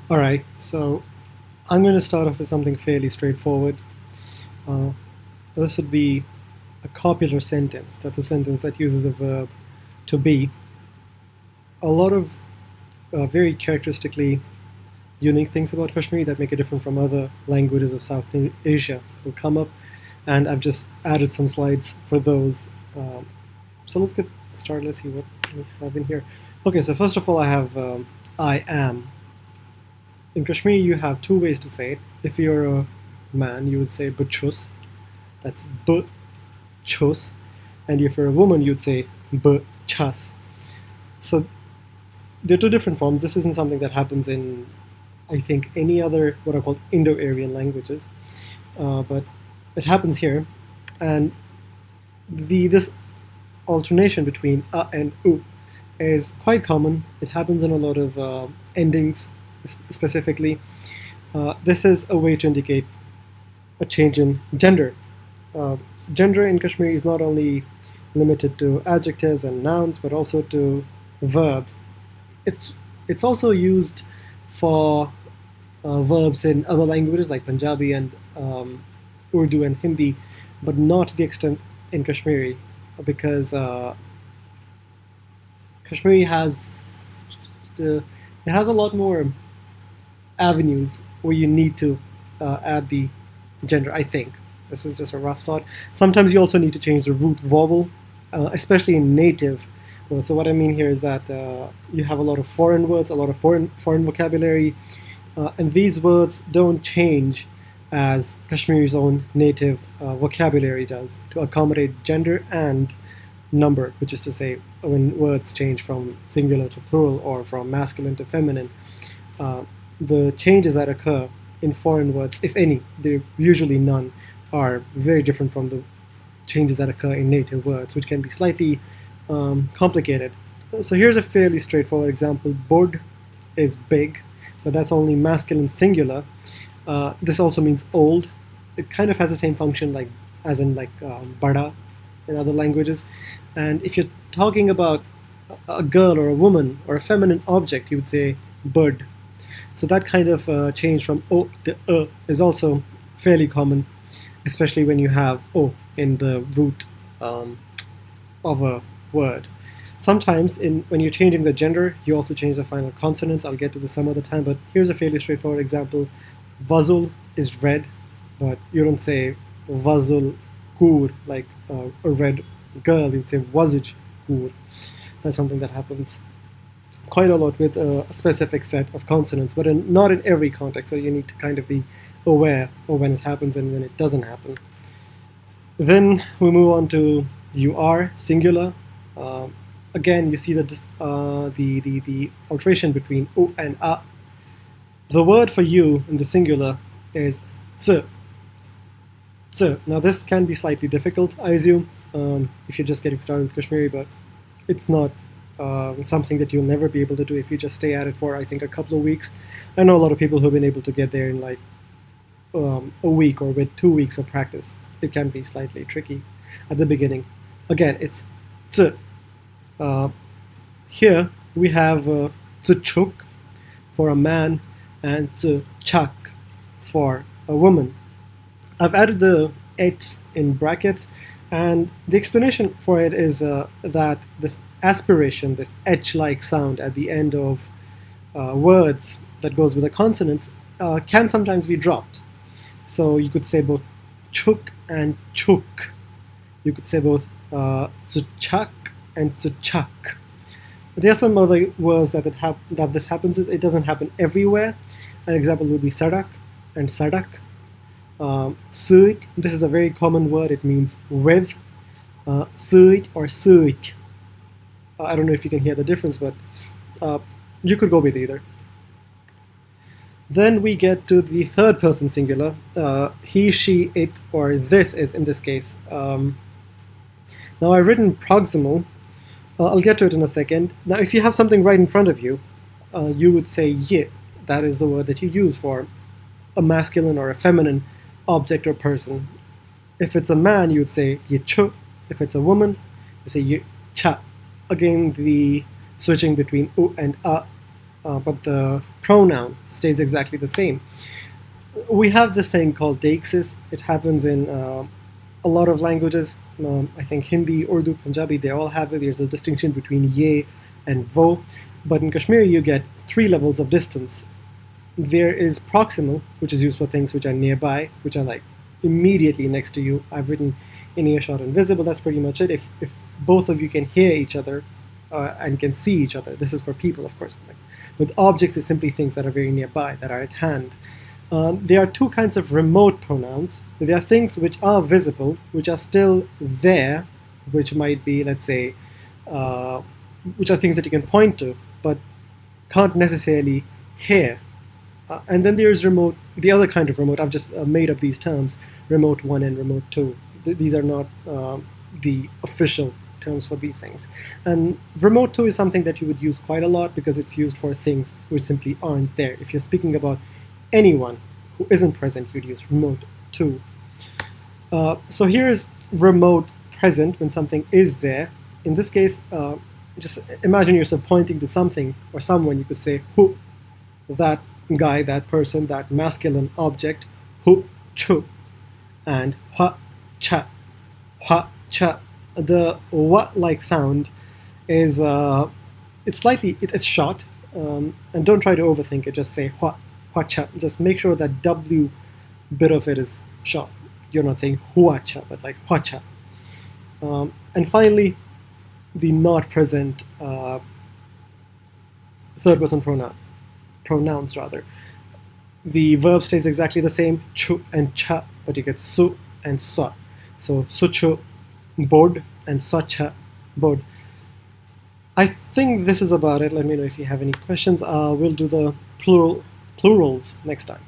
All right, so I'm going to start off with something fairly straightforward. Uh, this would be a copular sentence. That's a sentence that uses the verb to be. A lot of very characteristically unique things about Kashmiri that make it different from other languages of South Asia will come up, and I've just added some slides for those. So let's get started. Let's see what we have in here. Okay, so first of all, I have I am. In Kashmiri, you have two ways to say it. If you're a man, you would say bchus. That's bchus. And if you're a woman, you'd say bchas. So they're two different forms. This isn't something that happens in, I think, any other what are called Indo-Aryan languages, but it happens here. And this alternation between and u is quite common. It happens in a lot of endings, specifically. This is a way to indicate a change in gender. Gender in Kashmiri is not only limited to adjectives and nouns, but also to verbs. It's also used for verbs in other languages like Punjabi and Urdu and Hindi, but not to the extent in Kashmiri, because Kashmiri it has a lot more avenues where you need to add the gender, I think. This is just a rough thought. Sometimes you also need to change the root vowel, especially in native. So what I mean here is that you have a lot of foreign words, a lot of foreign vocabulary, and these words don't change as Kashmiri's own native vocabulary does to accommodate gender and number, which is to say when words change from singular to plural or from masculine to feminine. The changes that occur in foreign words, if any, they're usually none, are very different from the changes that occur in native words, which can be slightly complicated. So here's a fairly straightforward example. Bod is big, but that's only masculine singular. This also means old. It kind of has the same function as in bada in other languages. And if you're talking about a girl or a woman or a feminine object, you would say bird. So that kind of change from o to is also fairly common, especially when you have o in the root of a word. Sometimes when you're changing the gender, you also change the final consonants. I'll get to this some other time, but here's a fairly straightforward example. Vazul is red, but you don't say Vazul Kur, like a red girl. You'd say Vazij Kur. That's something that happens quite a lot with a specific set of consonants, but not in every context, so you need to kind of be aware of when it happens and when it doesn't happen. Then we move on to you are, singular. Again, you see the alteration between u and a. The word for you in the singular is ts. Ts. Now this can be slightly difficult, I assume, if you're just getting started with Kashmiri, but it's not something that you'll never be able to do if you just stay at it for, I think, a couple of weeks. I know a lot of people who've been able to get there in like a week or with 2 weeks of practice. It can be slightly tricky at the beginning. Again, it's ts. Here we have tchuk for a man and tchak for a woman. I've added the h in brackets, and the explanation for it is that this aspiration, this h-like sound at the end of words that goes with the consonants, can sometimes be dropped. So you could say both chuk and chuk. You could say both tchak and tchak. There are some other words that this happens. It doesn't happen everywhere. An example would be sadak and sadak. Suit, this is a very common word. It means with. Suit or suit. I don't know if you can hear the difference, but you could go with either. Then we get to the third person singular. He, she, it, or this is in this case. Now I've written proximal. I'll get to it in a second. Now if you have something right in front of you, you would say ye. That is the word that you use for a masculine or a feminine object or person. If it's a man, you would say ye chu. If it's a woman, you say ye cha. Again, the switching between u and a but the pronoun stays exactly the same. We have this thing called deixis. It happens in a lot of languages. I think Hindi, Urdu, Punjabi, they all have it. There's a distinction between ye and vo. But in Kashmiri, you get 3 levels of distance. There is proximal, which is used for things which are nearby, which are like immediately next to you. I've written in earshot and visible. That's pretty much it. If both of you can hear each other and can see each other, this is for people, of course. Like, with objects, it's simply things that are very nearby, that are at hand. There are 2 kinds of remote pronouns. There are things which are visible, which are still there, which might be, let's say, which are things that you can point to, but can't necessarily hear. And then there's remote, the other kind of remote. I've just made up these terms, remote 1 and remote 2. These are not the official terms for these things. And remote 2 is something that you would use quite a lot because it's used for things which simply aren't there. If you're speaking about anyone who isn't present, you'd use remote 2. So here's remote present when something is there. In this case, just imagine yourself pointing to something or someone. You could say hu, that guy, that person, that masculine object, hu, chu, and hua, cha, hua, cha. The wa-like sound is it's short, and don't try to overthink it. Just say hua, hua, cha. Just make sure that W bit of it is short. You're not saying hua cha, but like hua cha. And finally, the not present third person pronouns rather. The verb stays exactly the same, chu and cha, but you get su and sa. So suchu, bod, and sacha, bod. I think this is about it. Let me know if you have any questions. We'll do the plurals next time.